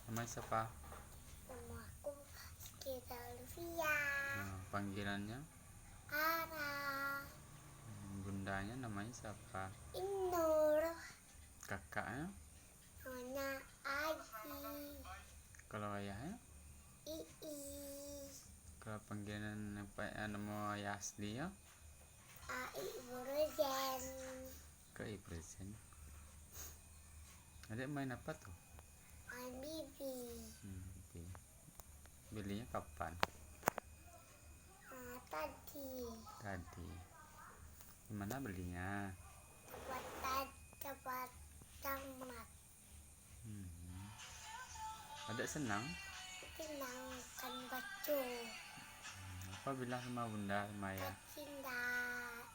Namanya siapa? Nama aku Kita Luvia. Panggilannya? Ara. Bundanya namanya siapa? Inur. Kakaknya? Namanya Aji. Kalau ayahnya? Ii. Kalau panggilan nama ayah asli ya? Ai Buruzen. Ke present. Adik main apa tuh? Main Bibi. Oke. Belinya kapan? Tadi. Tadi. Gimana belinya? Cepat tamat. Adik senang? Tenangkan baca. Apa bilang sama bunda sama ayah? Kacinda.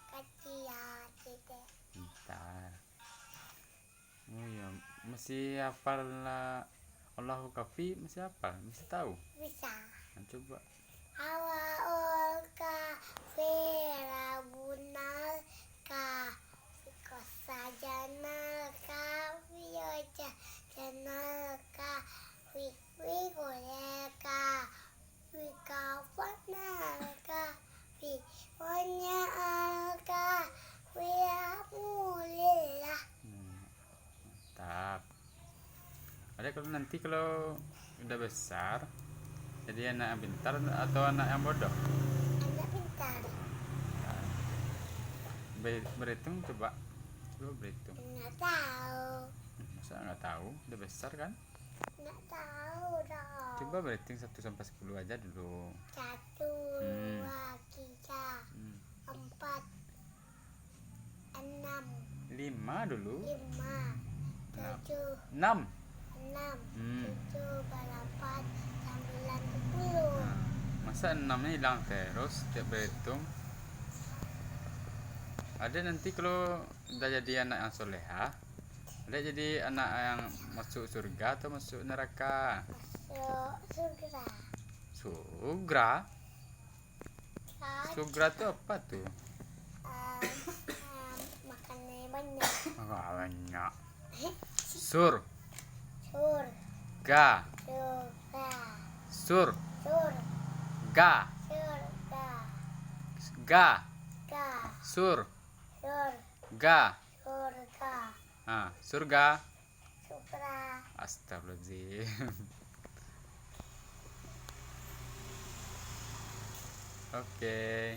Kacia. Tidak. Bentar. Oh iya, masih hafal lah Allahu Kafi, masih hafal, masih tahu. Bisa. Nah, coba. Awal ka vera bunal ka kosa janal ka wioja janal ka wi goleka wi kafanal ka wi onya alka wi amulillah. Mantap. Ada kalau udah besar jadi anak yang pintar atau anak yang bodoh? Anak pintar. Berhitung coba berhitung. Nggak tahu. Masa nggak tahu? Udah besar kan? Nggak tahu dong. Coba berhitung 1 sampai 10 aja dulu. 1, 2, 3, 4, 6, 5 dulu. 5, 7, 6. 6, 7, 8, 9, 10. Masa 6-nya hilang terus tiap berhitung? Ada nanti kalau udah jadi anak yang soleha, ada jadi anak yang masuk surga atau masuk neraka? Masuk surga. Sugra? Sugra itu apa tuh? Makannya banyak. Banyak. Sur. Sur. Ga. Surga. Sur. Sur. Ga. Surga. Ga. Ga. Sur. Sur. Ga. Surga. Surga. Supra. Astagfirullahaladzim. Oke,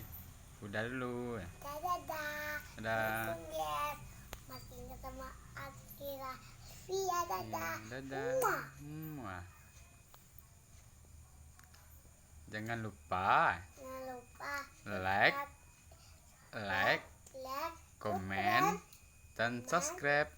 udah dulu. Dadah. Dadah. Masih ingat sama Akira. Via dadah. Dadah. Muah. Jangan lupa like, comment, dan subscribe.